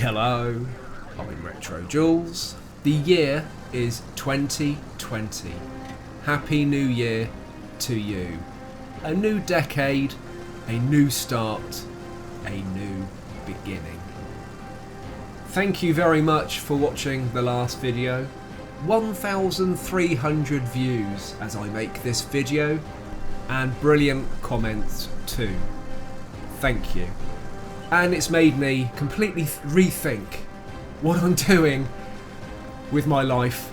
Hello, I'm RetroJules. The year is 2020. Happy New Year to you. A new decade, a new start, a new beginning. Thank you very much for watching the last video. 1,300 views as I make this video, and brilliant comments too. Thank you. And it's made me completely rethink what I'm doing with my life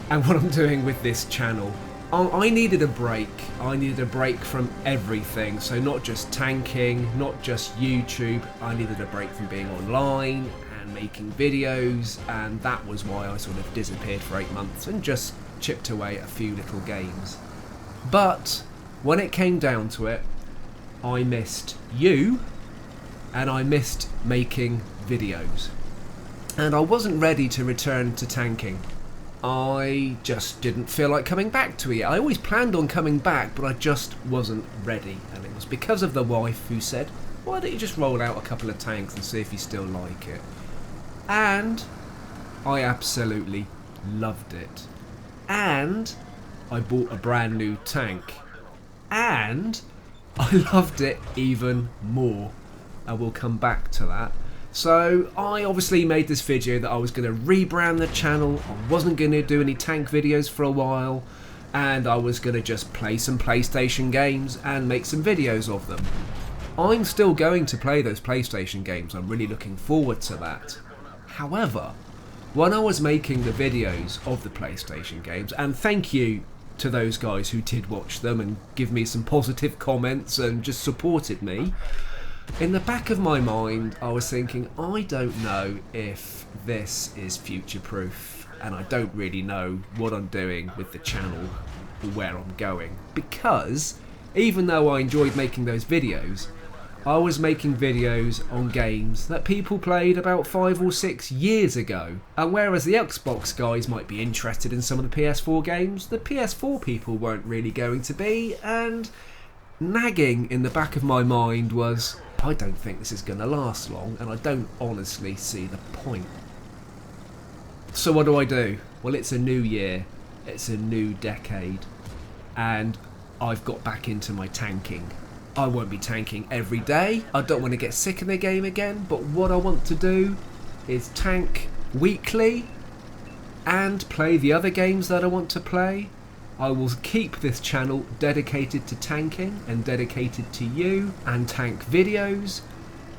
and what I'm doing with this channel. I needed a break. I needed a break from everything. So not just tanking, not just YouTube. I needed a break from being online and making videos, and that was why I sort of disappeared for 8 months and just chipped away at a few little games. But when it came down to it, I missed you and I missed making videos. And I wasn't ready to return to tanking. I just didn't feel like coming back to it. I always planned on coming back, but I just wasn't ready. And it was because of the wife who said, why don't you just roll out a couple of tanks and see if you still like it? And I absolutely loved it. And I bought a brand new tank. And I loved it even more. I will come back to that. So I obviously made this video that I was going to rebrand the channel. I wasn't going to do any tank videos for a while, and I was going to just play some PlayStation games and make some videos of them. I'm still going to play those PlayStation games. I'm really looking forward to that. However, when I was making the videos of the PlayStation games, and thank you to those guys who did watch them and give me some positive comments and just supported me, in the back of my mind I was thinking, I don't know if this is future proof, and I don't really know what I'm doing with the channel or where I'm going, because even though I enjoyed making those videos, I was making videos on games that people played about 5 or 6 years ago. And whereas the Xbox guys might be interested in some of the PS4 games, the PS4 people weren't really going to be, and nagging in the back of my mind was, I don't think this is going to last long, and I don't honestly see the point. So what do? Well, it's a new year, it's a new decade, and I've got back into my tanking. I won't be tanking every day. I don't want to get sick of the game again, but what I want to do is tank weekly and play the other games that I want to play. I will keep this channel dedicated to tanking and dedicated to you and tank videos,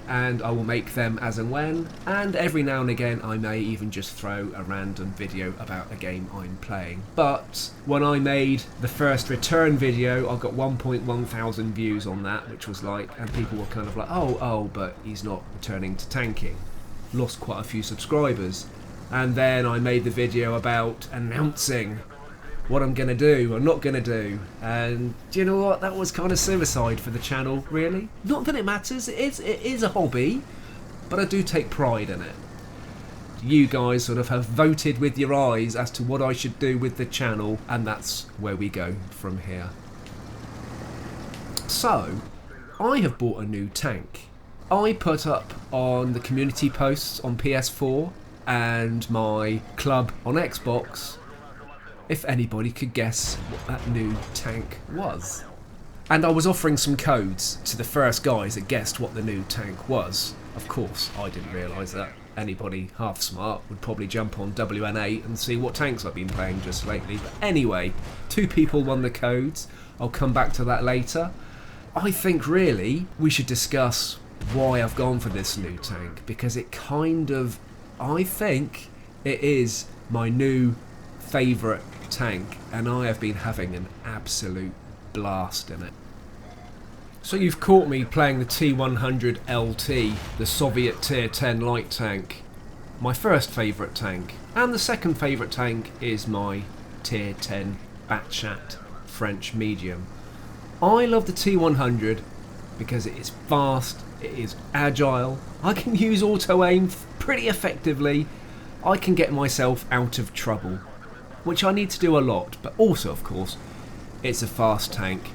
and I will make them as and when, and every now and again I may even just throw a random video about a game I'm playing. But when I made the first return video, I got 1.1 thousand views on that, which was like, and people were kind of like, oh, but he's not returning to tanking. Lost quite a few subscribers. And then I made the video about announcing what I'm going to do or not going to do, and do you know what, that was kind of suicide for the channel, really. Not that it matters, it is a hobby, but I do take pride in it. You guys sort of have voted with your eyes as to what I should do with the channel, and that's where we go from here. So I have bought a new tank. I put up on the community posts on PS4 and my club on Xbox if anybody could guess what that new tank was. And I was offering some codes to the first guys that guessed what the new tank was. Of course, I didn't realise that. Anybody half smart would probably jump on WN8 and see what tanks I've been playing just lately. But anyway, 2 people won the codes. I'll come back to that later. I think really we should discuss why I've gone for this new tank, because it kind of, I think it is my new favourite tank, and I have been having an absolute blast in it. So you've caught me playing the T100 LT, the Soviet Tier 10 light tank, my first favourite tank, and the second favourite tank is my Tier 10 Batchat French medium. I love the T100 because it is fast, it is agile, I can use auto aim pretty effectively, I can get myself out of trouble, which I need to do a lot, but also of course it's a fast tank,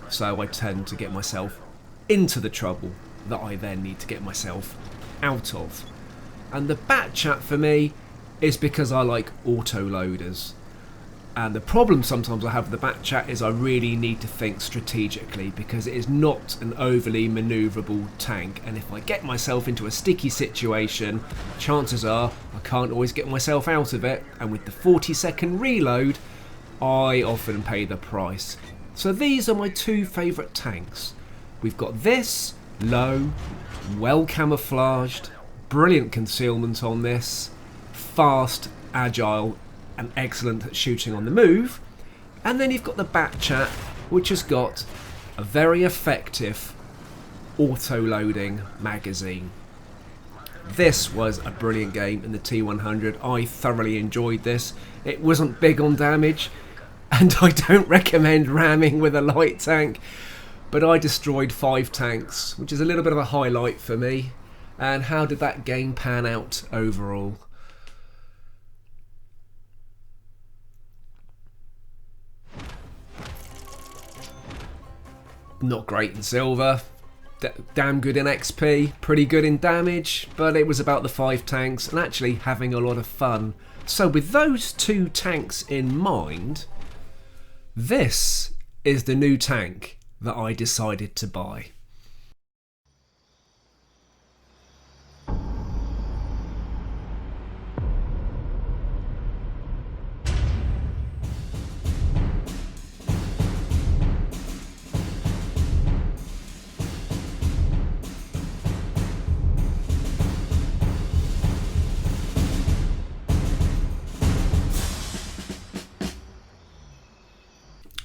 so I tend to get myself into the trouble that I then need to get myself out of. And the bat chat for me is because I like auto loaders. And the problem sometimes I have with the bat chat is I really need to think strategically, because it is not an overly manoeuvrable tank, and if I get myself into a sticky situation, chances are I can't always get myself out of it, and with the 40-second reload I often pay the price. So these are my two favourite tanks. We've got this, low, well camouflaged, brilliant concealment on this, fast, agile and excellent at shooting on the move. And then you've got the bat chat, which has got a very effective auto-loading magazine. This was a brilliant game in the T100. I thoroughly enjoyed this. It wasn't big on damage, and I don't recommend ramming with a light tank, but I destroyed 5 tanks, which is a little bit of a highlight for me. And how did that game pan out overall? Not great in silver, damn good in XP, pretty good in damage, but it was about the 5 tanks and actually having a lot of fun. So with those 2 tanks in mind, this is the new tank that I decided to buy.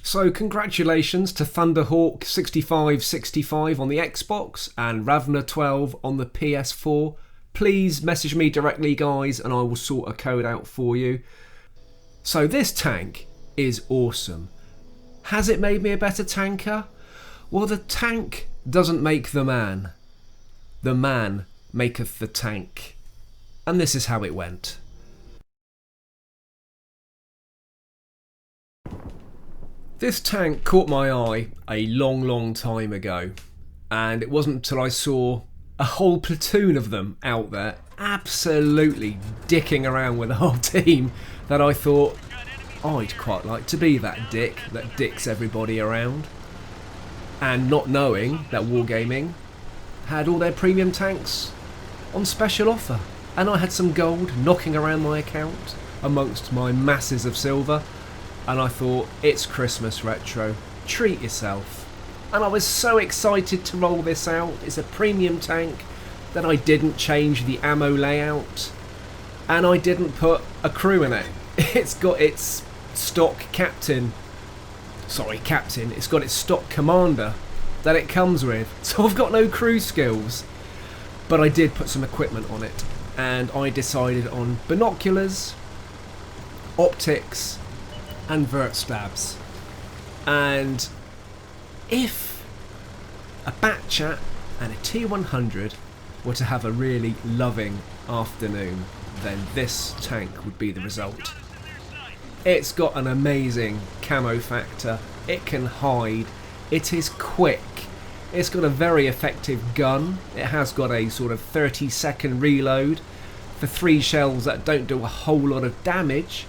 So congratulations to Thunderhawk 6565 on the Xbox and Ravner 12 on the PS4. Please message me directly, guys, and I will sort a code out for you. So this tank is awesome. Has it made me a better tanker? Well, the tank doesn't make the man. The man maketh the tank. And this is how it went. This tank caught my eye a long time ago, and it wasn't until I saw a whole platoon of them out there absolutely dicking around with the whole team that I thought I'd quite like to be that dick that dicks everybody around. And not knowing that Wargaming had all their premium tanks on special offer, and I had some gold knocking around my account amongst my masses of silver. And I thought, it's Christmas Retro, treat yourself. And I was so excited to roll this out. It's a premium tank that I didn't change the ammo layout, and I didn't put a crew in it. It's got its stock captain, it's got its stock commander that it comes with. So I've got no crew skills, but I did put some equipment on it, and I decided on binoculars, optics and vert stabs. And if a bat chat and a T100 were to have a really loving afternoon, then this tank would be the result. It's got an amazing camo factor, it can hide, it is quick, it's got a very effective gun, it has got a sort of 30-second reload for 3 shells that don't do a whole lot of damage.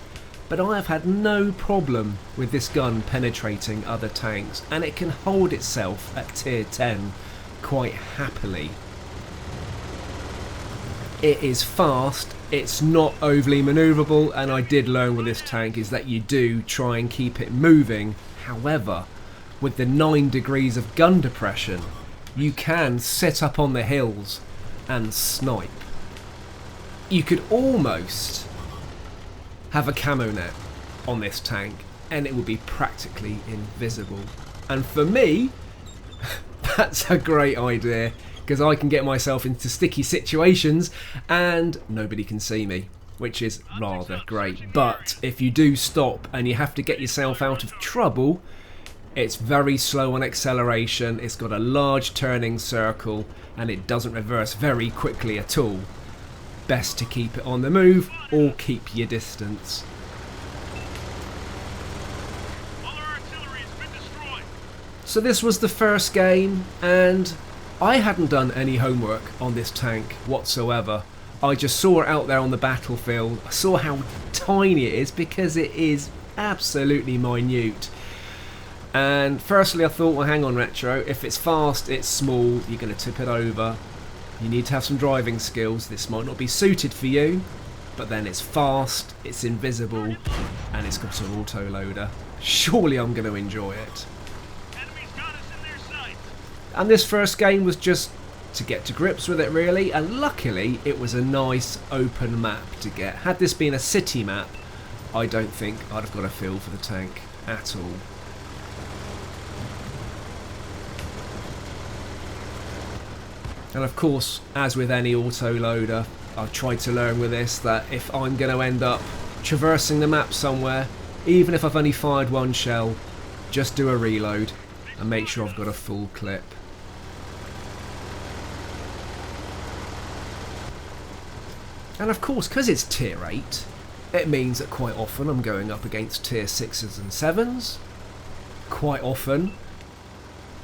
But I have had no problem with this gun penetrating other tanks, and it can hold itself at tier 10 quite happily. It is fast, it's not overly manoeuvrable, and I did learn with this tank is that you do try and keep it moving. However, with the 9 degrees of gun depression, you can sit up on the hills and snipe. You could almost have a camo net on this tank and it would be practically invisible. And for me, that's a great idea, because I can get myself into sticky situations and nobody can see me, which is rather great. But if you do stop and you have to get yourself out of trouble, it's very slow on acceleration, it's got a large turning circle, and it doesn't reverse very quickly at all. Best to keep it on the move or keep your distance. So this was the first game, and I hadn't done any homework on this tank whatsoever. I just saw it out there on the battlefield. I saw how tiny it is, because it is absolutely minute. And firstly I thought, well, hang on, Retro, if it's fast, it's small, you're going to tip it over. You need to have some driving skills. This might not be suited for you, but then it's fast, it's invisible, and it's got an auto-loader. Surely I'm going to enjoy it. And this first game was just to get to grips with it, really, and luckily it was a nice open map to get. Had this been a city map, I don't think I'd have got a feel for the tank at all. And of course, as with any auto-loader, I've tried to learn with this that if I'm going to end up traversing the map somewhere, even if I've only fired one shell, just do a reload and make sure I've got a full clip. And of course, because it's tier 8, it means that quite often I'm going up against tier 6s and 7s. Quite often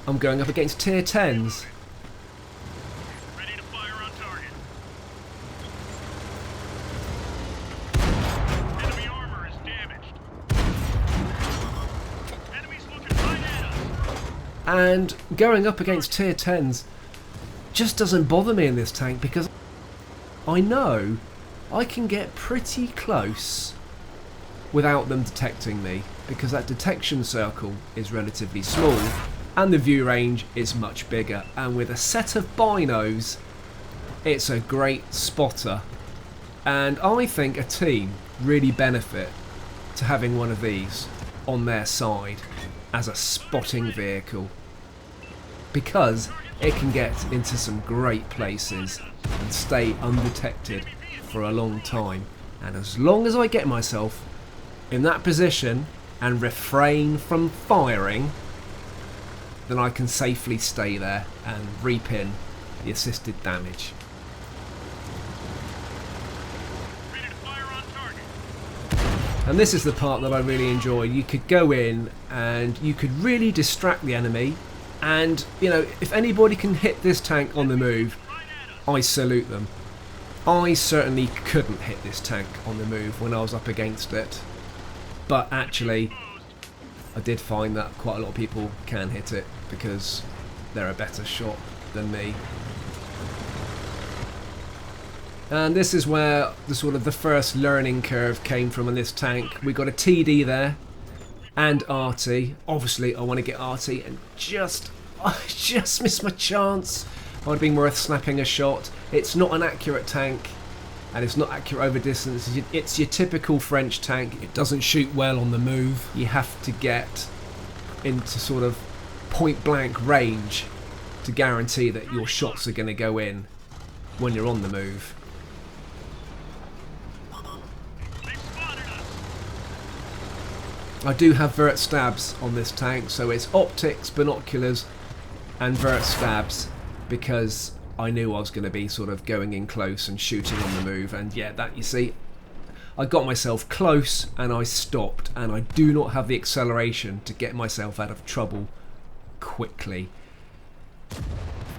I'm going up against tier 10s. Ready to fire on target. Enemy armor is damaged. Enemies looking right at us. And going up against tier 10s just doesn't bother me in this tank, because I know I can get pretty close without them detecting me, because that detection circle is relatively small and the view range is much bigger, and with a set of binos it's a great spotter. And I think a team really benefit to having one of these on their side as a spotting vehicle, because it can get into some great places and stay undetected for a long time. And as long as I get myself in that position and refrain from firing, then I can safely stay there and reap in the assisted damage. Ready to fire on target. And this is the part that I really enjoy. You could go in and you could really distract the enemy, and you know, if anybody can hit this tank on the move, I salute them. I certainly couldn't hit this tank on the move when I was up against it, but actually I did find that quite a lot of people can hit it because they're a better shot than me. And this is where the first learning curve came from on this tank. We got a TD there and RT. Obviously I want to get RT, and I just missed my chance. Might have been worth snapping a shot. It's not an accurate tank, and it's not accurate over distance. It's your typical French tank. It doesn't shoot well on the move. You have to get into sort of point blank range to guarantee that your shots are going to go in when you're on the move. They spotted us. I do have vert stabs on this tank, so it's optics, binoculars and vert stabs, because I knew I was going to be sort of going in close and shooting on the move. And yeah, that, you see, I got myself close and I stopped, and I do not have the acceleration to get myself out of trouble quickly.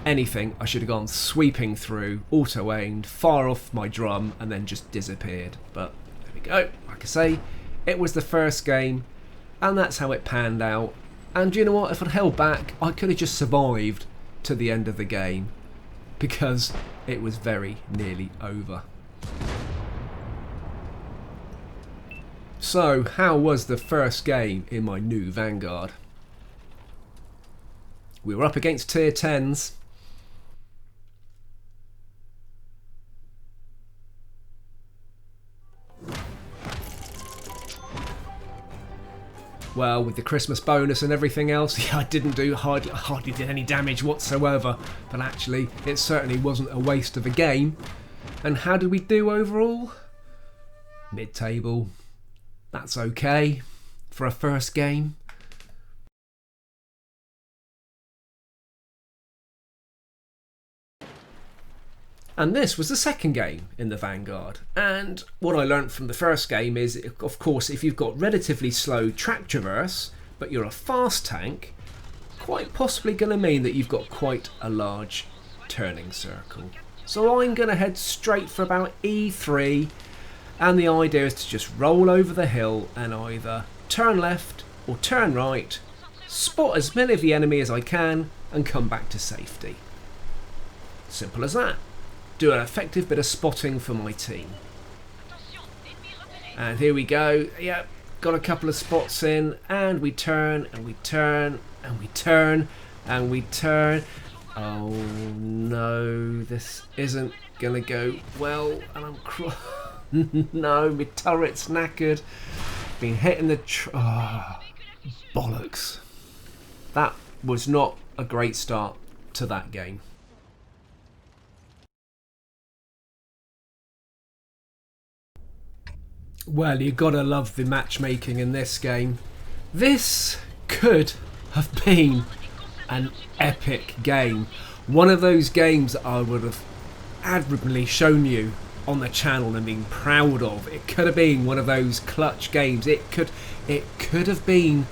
Anything, I should have gone sweeping through, auto-aimed, far off my drum, and then just disappeared. But there we go. Like I say, it was the first game, and that's how it panned out. And you know what, if I'd held back, I could have just survived to the end of the game, because it was very nearly over. So, how was the first game in my new Vanguard? We were up against tier 10s. Well, with the Christmas bonus and everything else, yeah, I didn't do hardly did any damage whatsoever. But actually, it certainly wasn't a waste of a game. And how did we do overall? Mid-table. That's okay for a first game. And this was the second game in the Vanguard. And what I learnt from the first game is, of course, if you've got relatively slow track traverse, but you're a fast tank, quite possibly going to mean that you've got quite a large turning circle. So I'm going to head straight for about E3, and the idea is to just roll over the hill and either turn left or turn right, spot as many of the enemy as I can, and come back to safety. Simple as that. Do an effective bit of spotting for my team. And here we go. Yep, got a couple of spots in, and we turn, and we turn, and we turn, and we turn. Oh no, this isn't gonna go well, and I'm no, my turret's knackered. Been hitting the bollocks. That was not a great start to that game. Well, you gotta love the matchmaking in this game. This could have been an epic game. One of those games that I would have admirably shown you on the channel and been proud of. It could have been one of those clutch games. It could have been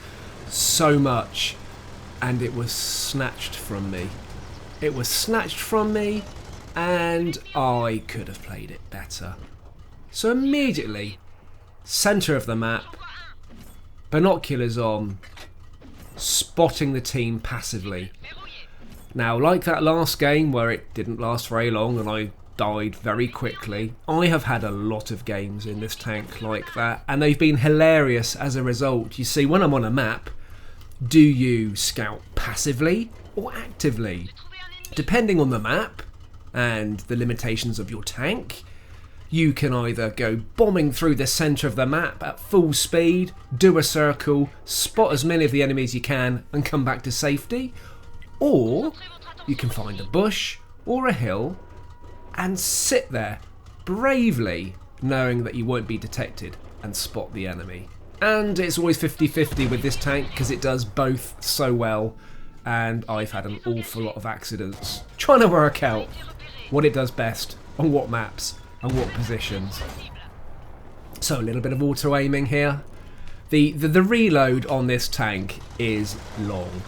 so much, and it was snatched from me. It was snatched from me, and I could have played it better. So immediately, centre of the map, binoculars on, spotting the team passively. Now, like that last game where it didn't last very long and I died very quickly, I have had a lot of games in this tank like that, and they've been hilarious as a result. You see, when I'm on a map, do you scout passively or actively? Depending on the map and the limitations of your tank, you can either go bombing through the centre of the map at full speed, do a circle, spot as many of the enemies you can and come back to safety, or you can find a bush or a hill and sit there bravely knowing that you won't be detected and spot the enemy. And it's always 50-50 with this tank because it does both so well, and I've had an awful lot of accidents trying to work out what it does best on what maps and what positions. So a little bit of auto aiming here. The reload on this tank is long.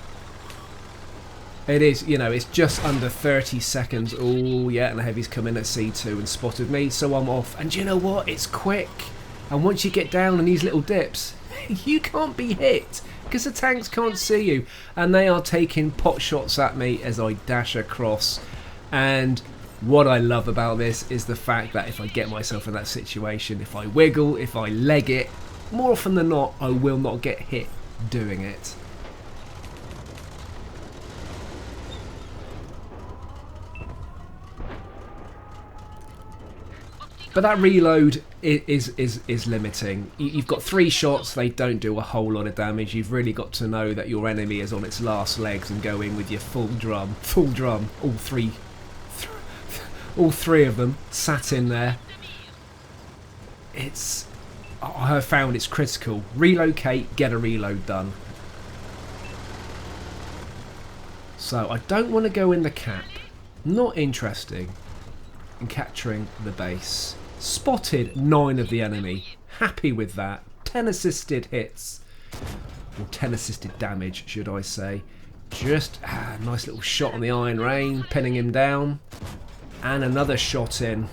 It is, you know, it's just under 30 seconds. Oh yeah, and the heavy's come in at C2 and spotted me, so I'm off. And you know what? It's quick. And once you get down in these little dips, you can't be hit because the tanks can't see you, and they are taking pot shots at me as I dash across. And what I love about this is the fact that if I get myself in that situation, if I wiggle, if I leg it, more often than not, I will not get hit doing it. But that reload is limiting. You've got 3 shots, they don't do a whole lot of damage. You've really got to know that your enemy is on its last legs and go in with your full drum, all three of them sat in there. I have found it's critical. Relocate, get a reload done. So I don't want to go in the cap. Not interesting in capturing the base. Spotted 9 of the enemy. Happy with that. 10 assisted hits. Or 10 assisted damage, should I say. Just a nice little shot on the Iron Rain, pinning him down. And another shot in.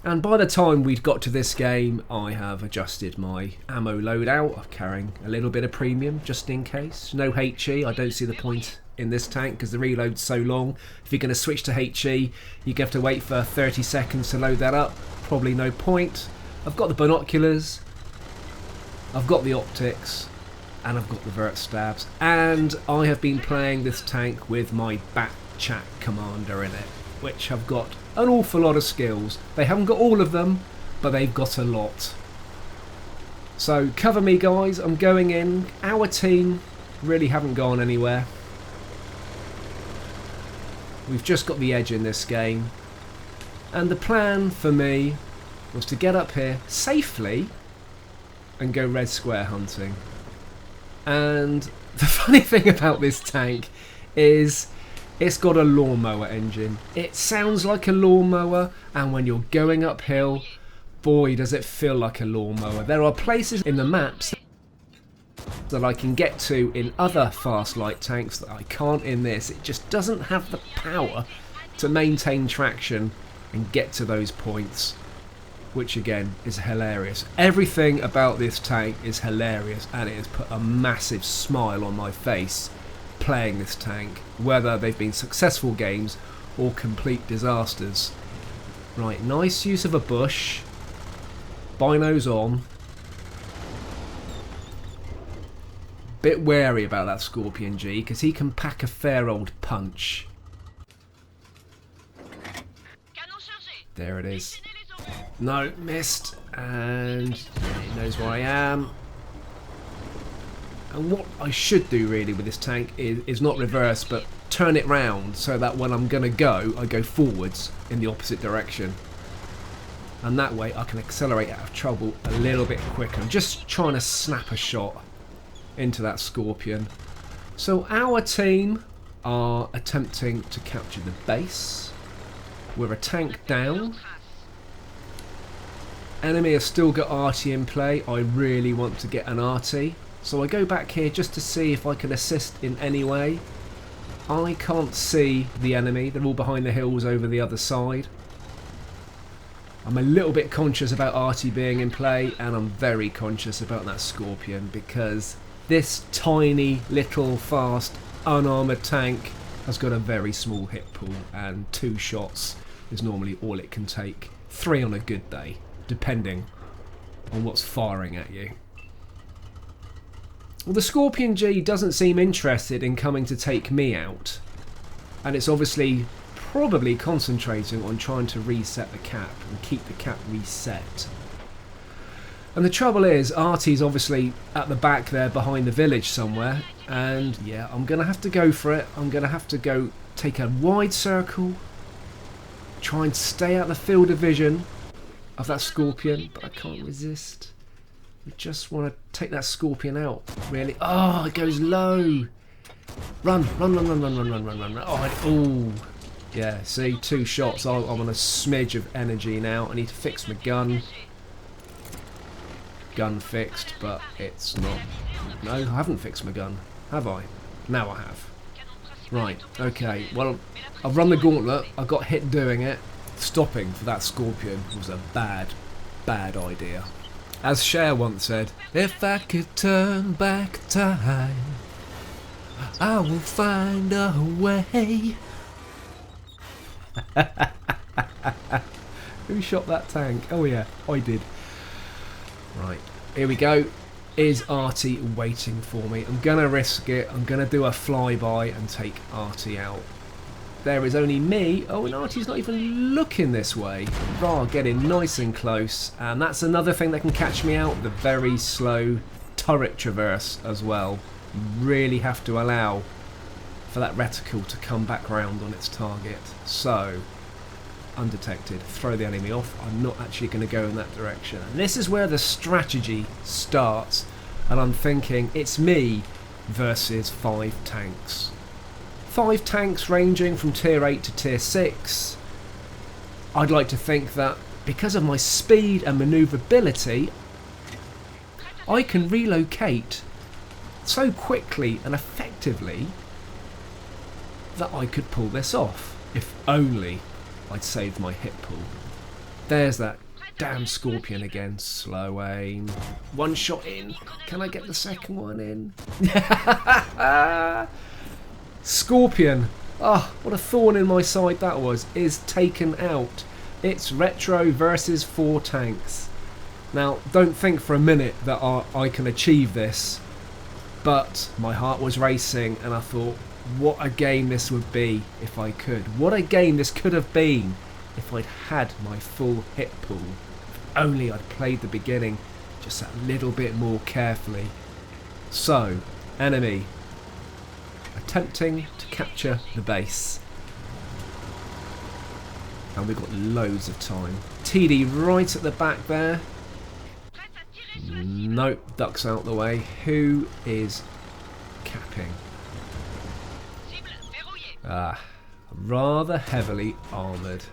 And by the time we'd got to this game, I have adjusted my ammo loadout. I'm carrying a little bit of premium just in case. No HE, I don't see the point in this tank because the reload's so long. If you're going to switch to HE, you're going to have to wait for 30 seconds to load that up. Probably no point. I've got the binoculars, I've got the optics, and I've got the vert stabs. And I have been playing this tank with my Batchat commander in it, which have got an awful lot of skills. They haven't got all of them, but they've got a lot. So cover me guys, I'm going in. Our team really haven't gone anywhere. We've just got the edge in this game. And the plan for me was to get up here safely and go red square hunting. And the funny thing about this tank is it's got a lawnmower engine. It sounds like a lawnmower, and when you're going uphill, boy does it feel like a lawnmower. There are places in the maps that I can get to in other fast light tanks that I can't in this. It just doesn't have the power to maintain traction and get to those points, which again is hilarious. Everything about this tank is hilarious, and it has put a massive smile on my face playing this tank, whether they've been successful games or complete disasters. Right, nice use of a bush. Binos on. Bit wary about that Scorpion G, because he can pack a fair old punch. There it is. No, missed. And yeah, he knows where I am. And what I should do really with this tank is not reverse, but turn it round so that when I'm going to go, I go forwards in the opposite direction. And that way I can accelerate out of trouble a little bit quicker. I'm just trying to snap a shot into that Scorpion. So our team are attempting to capture the base. We're a tank down. Enemy has still got arty in play. I really want to get an arty. So I go back here just to see if I can assist in any way. I can't see the enemy. They're all behind the hills over the other side. I'm a little bit conscious about arty being in play, and I'm very conscious about that Scorpion, because this tiny little fast unarmoured tank has got a very small hit pool, and 2 shots is normally all it can take. 3 on a good day, depending on what's firing at you. Well, the Scorpion G doesn't seem interested in coming to take me out, and it's obviously probably concentrating on trying to reset the cap and keep the cap reset. And the trouble is, Artie's obviously at the back there behind the village somewhere, and yeah, I'm going to have to go for it. I'm going to have to go take a wide circle, try and stay out the field of vision of that Scorpion, but I can't resist. I just want to take that Scorpion out, really. Oh, it goes low. Run, run, run, run, run, run, run, run, run. Oh, yeah, see, 2 shots. I'm on a smidge of energy now. I need to fix my gun. Gun fixed, but it's not. No, I haven't fixed my gun, have I? Now I have. Right, okay, well, I've run the gauntlet. I got hit doing it. Stopping for that Scorpion was a bad, bad idea. As Cher once said, if I could turn back time, I will find a way. Who shot that tank? Oh yeah, I did. Right, here we go. Is Artie waiting for me? I'm gonna risk it. I'm gonna do a flyby and take Artie out. There is only me. Oh, and Artie's not even looking this way. Rah, getting nice and close. And that's another thing that can catch me out. The very slow turret traverse as well. You really have to allow for that reticle to come back round on its target. So, undetected. Throw the enemy off. I'm not actually going to go in that direction. And this is where the strategy starts. And I'm thinking, it's me versus 5 tanks. 5 tanks ranging from tier 8 to tier 6. I'd like to think that because of my speed and manoeuvrability, I can relocate so quickly and effectively that I could pull this off. If only I'd saved my hit pool. There's that damn Scorpion again. Slow aim. 1 shot in. Can I get the second one in? Scorpion, what a thorn in my side that was, is taken out. It's Retro versus 4 tanks. Now, don't think for a minute that I can achieve this, but my heart was racing and I thought, what a game this would be if I could. What a game this could have been if I'd had my full hit pool. If only I'd played the beginning just a little bit more carefully. So, enemy attempting to capture the base. And we've got loads of time. TD right at the back there. Nope, ducks out the way. Who is capping? Rather heavily armoured.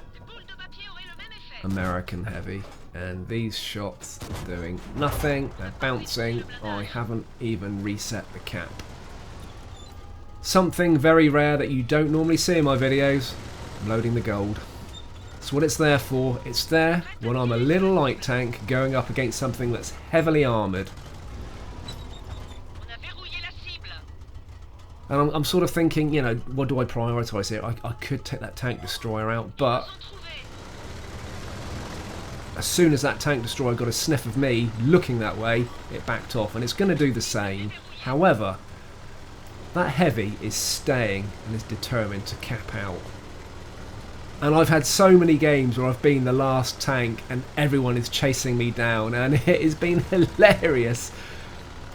American heavy. And these shots are doing nothing. They're bouncing. I haven't even reset the cap. Something very rare that you don't normally see in my videos. I'm loading the gold. That's what it's there for. It's there when I'm a little light tank going up against something that's heavily armoured. And I'm sort of thinking, you know, what do I prioritise here? I could take that tank destroyer out, but as soon as that tank destroyer got a sniff of me looking that way, it backed off, and it's going to do the same. However, that heavy is staying and is determined to cap out. And I've had so many games where I've been the last tank and everyone is chasing me down, and it has been hilarious.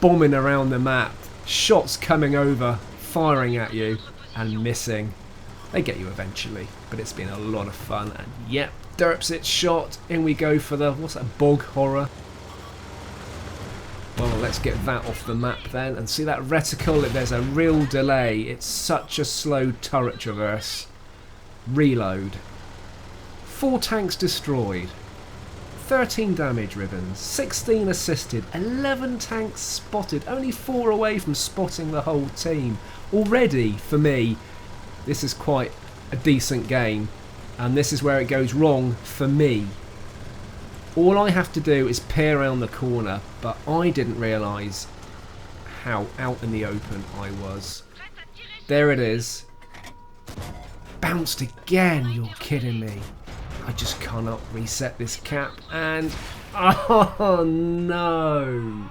Bombing around the map, shots coming over, firing at you and missing. They get you eventually, but it's been a lot of fun. And yep, derps it shot. In we go for the, what's that, bog horror? Well, let's get that off the map then. And see that reticle, there's a real delay. It's such a slow turret traverse. Reload. 4 tanks destroyed. 13 damage ribbons, 16 assisted, 11 tanks spotted, only 4 away from spotting the whole team. Already, for me, this is quite a decent game, and this is where it goes wrong for me. All I have to do is peer around the corner, but I didn't realise how out in the open I was. There it is. Bounced again, you're kidding me. I just cannot reset this cap, and oh no!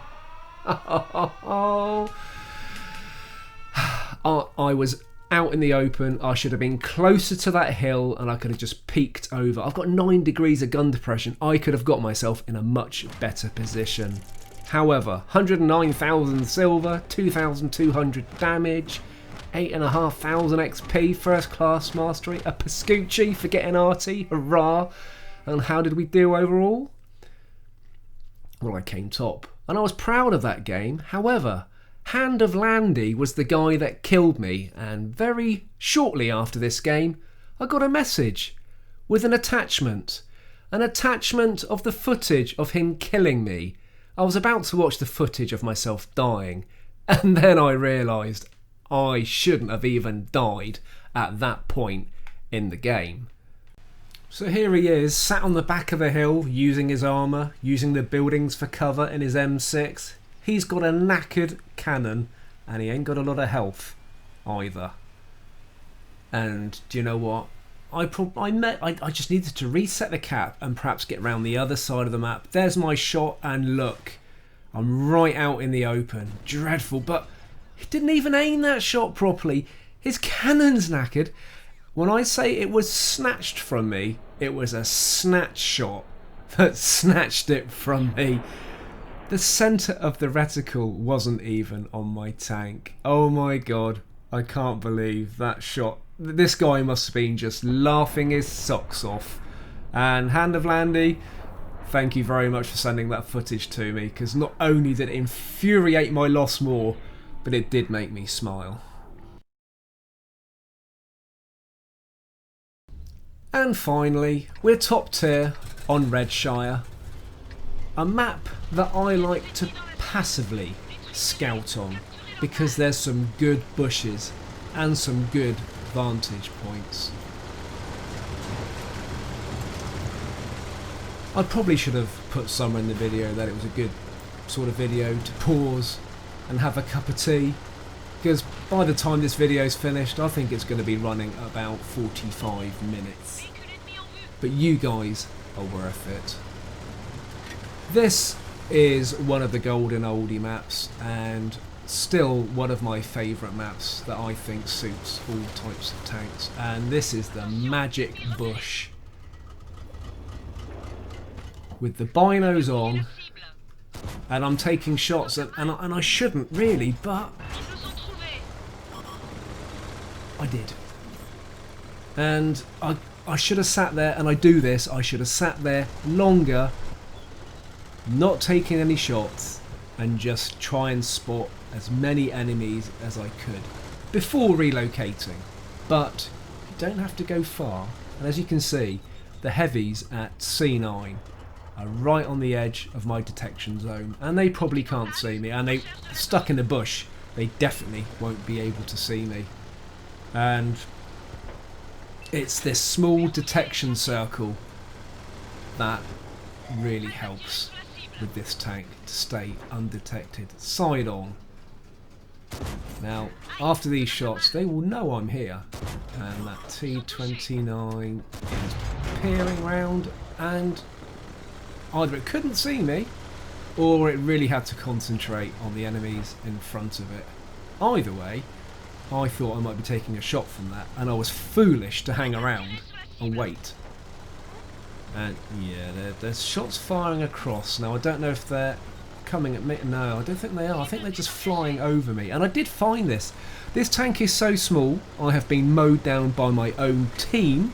I was out in the open. I should have been closer to that hill, and I could have just peeked over. I've got 9 degrees of gun depression. I could have got myself in a much better position. However, 109,000 silver, 2,200 damage. 8,500 XP, first class mastery, a Pascucci for getting arty, hurrah! And how did we do overall? Well, I came top, and I was proud of that game. However, Hand of Landy was the guy that killed me, and very shortly after this game, I got a message with an attachment of the footage of him killing me. I was about to watch the footage of myself dying, and then I realised I shouldn't have even died at that point in the game. So here he is, sat on the back of the hill, using his armour, using the buildings for cover in his M6. He's got a knackered cannon, and he ain't got a lot of health either. And do you know what? I just needed to reset the cap and perhaps get round the other side of the map. There's my shot, and look, I'm right out in the open. Dreadful, but he didn't even aim that shot properly. His cannon's knackered. When I say it was snatched from me, it was a snatch shot that snatched it from me. The centre of the reticle wasn't even on my tank. Oh my god, I can't believe that shot. This guy must have been just laughing his socks off. And Hand of Landy, thank you very much for sending that footage to me, because not only did it infuriate my loss more, but it did make me smile. And finally, we're top tier on Redshire, a map that I like to passively scout on because there's some good bushes and some good vantage points. I probably should have put somewhere in the video that it was a good sort of video to pause and have a cup of tea, because by the time this video is finished I think it's going to be running about 45 minutes. But you guys are worth it. This is one of the golden oldie maps, and still one of my favourite maps that I think suits all types of tanks, and this is the Magic Bush. With the binos on, and I'm taking shots, and I shouldn't really, but I did. And I should have sat there, and I do this, I should have sat there longer, not taking any shots, and just try and spot as many enemies as I could before relocating. But you don't have to go far, and as you can see, the heavies at C9 are right on the edge of my detection zone, and they probably can't see me, and they stuck in the bush. They definitely won't be able to see me. And it's this small detection circle that really helps with this tank to stay undetected. Side on. Now, after these shots, they will know I'm here. And that T-29 is peering round, and either it couldn't see me, or it really had to concentrate on the enemies in front of it. Either way, I thought I might be taking a shot from that, and I was foolish to hang around and wait. And yeah, there's shots firing across. Now, I don't know if they're coming at me. No, I don't think they are. I think they're just flying over me. And I did find this. This tank is so small, I have been mowed down by my own team,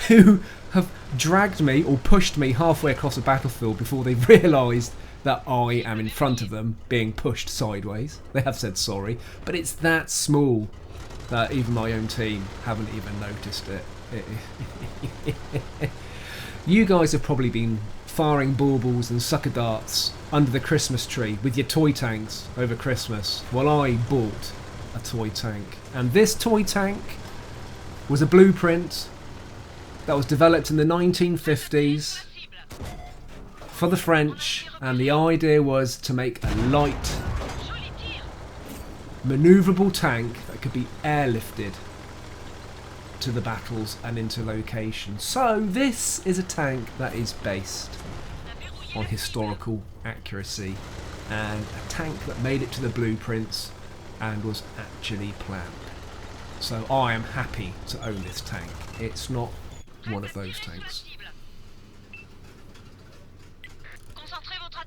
who have dragged me or pushed me halfway across the battlefield before they've realised that I am in front of them being pushed sideways. They have said sorry, but it's that small that even my own team haven't even noticed it. You guys have probably been firing baubles and sucker darts under the Christmas tree with your toy tanks over Christmas. Well, I bought a toy tank, and this toy tank was a blueprint that was developed in the 1950s for the French, and the idea was to make a light, manoeuvrable tank that could be airlifted to the battles and into locations. So this is a tank that is based on historical accuracy, and a tank that made it to the blueprints and was actually planned. So I am happy to own this tank. It's not one of those tanks.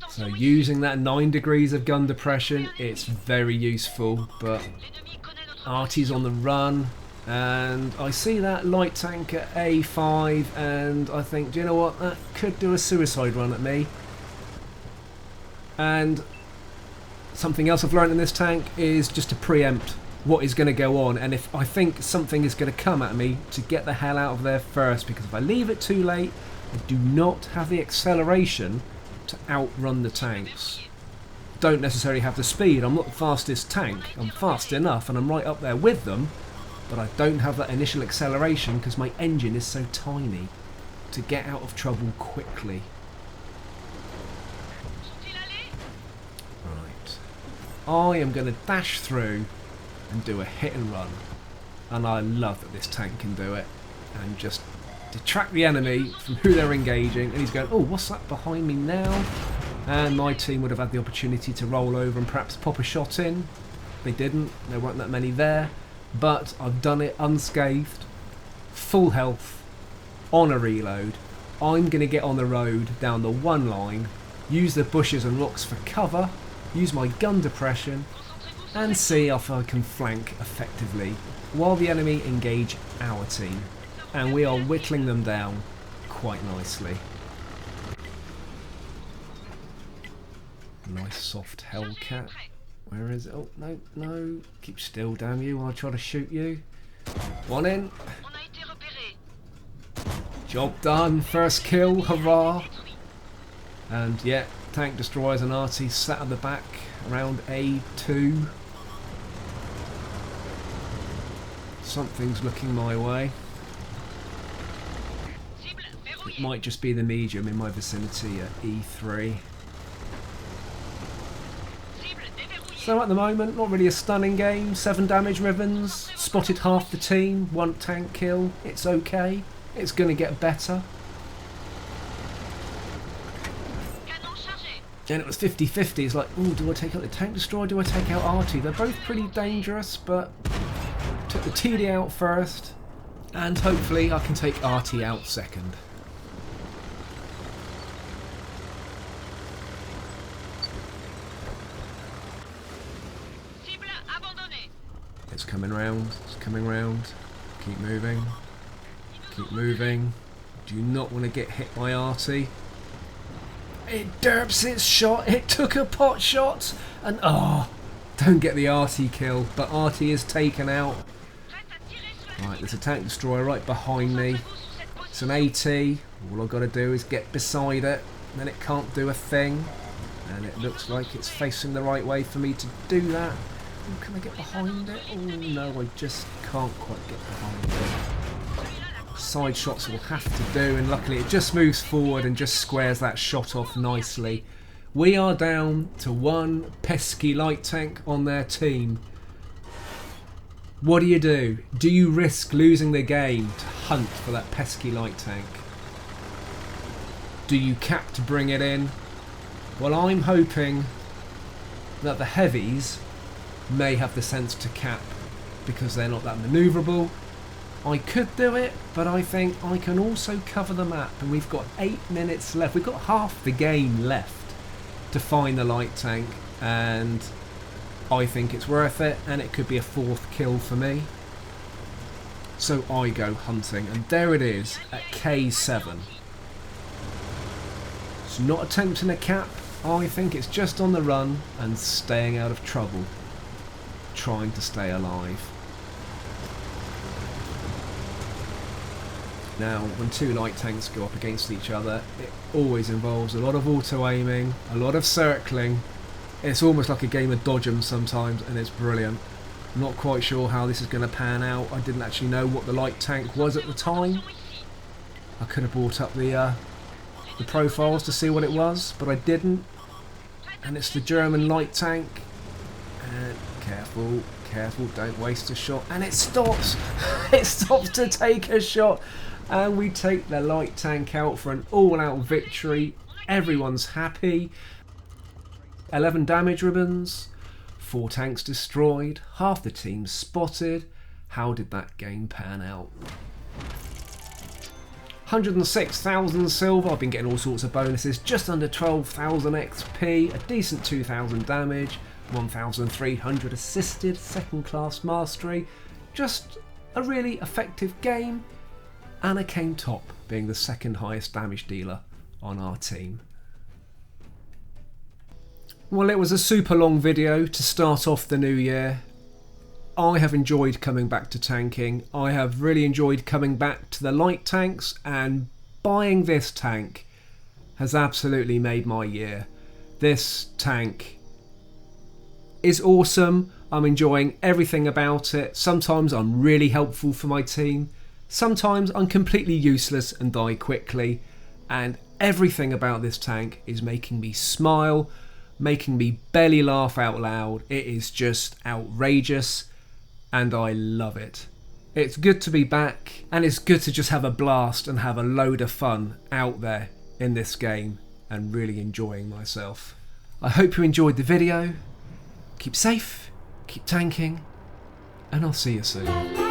So using that 9 degrees of gun depression, it's very useful, but Artie's on the run, and I see that light tank at A5, and I think, do you know what, that could do a suicide run at me. And something else I've learned in this tank is just to preempt what is going to go on, and if I think something is going to come at me, to get the hell out of there first, because if I leave it too late, I do not have the acceleration to outrun the tanks. Don't necessarily have the speed. I'm not the fastest tank. I'm fast enough and I'm right up there with them, but I don't have that initial acceleration because my engine is so tiny to get out of trouble quickly. Right. I am going to dash through and do a hit and run, and I love that this tank can do it, and just detract the enemy from who they're engaging. And he's going, oh, what's that behind me now? And my team would have had the opportunity to roll over and perhaps pop a shot in. They didn't. There weren't that many there, but I've done it unscathed, full health, on a reload. I'm going to get on the road down the one line, use the bushes and rocks for cover, use my gun depression, and see if I can flank effectively while the enemy engage our team. And we are whittling them down quite nicely. Nice soft Hellcat. Where is it? Oh, no, no. Keep still, damn you, while I try to shoot you. One in. Job done. First kill. Hurrah. And yeah, tank destroyers and arty sat at the back around A2. Something's looking my way. It might just be the medium in my vicinity at E3. So at the moment, not really a stunning game. 7 damage ribbons, spotted half the team, 1 tank kill. It's okay. It's going to get better. And it was 50-50. It's like, ooh, do I take out the tank destroyer? Do I take out Artie? They're both pretty dangerous, but took the TD out first, and hopefully I can take Artie out second. It's coming round, it's coming round. Keep moving. Keep moving. Do not want to get hit by Artie. It derps its shot, it took a pot shot, and oh, don't get the Artie kill, but Artie is taken out. Right, there's a tank destroyer right behind me. It's an AT. All I've got to do is get beside it, and then it can't do a thing. And it looks like it's facing the right way for me to do that. Oh, can I get behind it? Oh no, I just can't quite get behind it. Side shots will have to do, and luckily it just moves forward and just squares that shot off nicely. We are down to one pesky light tank on their team. What do? Do you risk losing the game to hunt for that pesky light tank? Do you cap to bring it in? Well, I'm hoping that the heavies may have the sense to cap because they're not that manoeuvrable. I could do it, but I think I can also cover the map, and we've got 8 minutes left. We've got half the game left to find the light tank, and I think it's worth it, and it could be a 4th kill for me. So I go hunting, and there it is at K7. It's not attempting a cap. I think it's just on the run and staying out of trouble, trying to stay alive. Now, when 2 light tanks go up against each other, it always involves a lot of auto-aiming, a lot of circling. It's almost like a game of dodge 'em sometimes, and it's brilliant. I'm not quite sure how this is going to pan out. I didn't actually know what the light tank was at the time. I could have brought up the profiles to see what it was, but I didn't. And it's the German light tank. And careful, careful, don't waste a shot. And it stops! It stops to take a shot. And we take the light tank out for an all-out victory. Everyone's happy. 11 damage ribbons. 4 tanks destroyed. Half the team spotted. How did that game pan out? 106,000 silver. I've been getting all sorts of bonuses. Just under 12,000 XP. A decent 2,000 damage. 1,300 assisted. 2nd class mastery. Just a really effective game. And I came top, being the 2nd highest damage dealer on our team. Well, it was a super long video to start off the new year. I have enjoyed coming back to tanking. I have really enjoyed coming back to the light tanks, and buying this tank has absolutely made my year. This tank is awesome. I'm enjoying everything about it. Sometimes I'm really helpful for my team. Sometimes I'm completely useless and die quickly. And everything about this tank is making me smile, making me belly laugh out loud. It is just outrageous, and I love it. It's good to be back, and it's good to just have a blast and have a load of fun out there in this game and really enjoying myself. I hope you enjoyed the video. Keep safe, keep tanking, and I'll see you soon.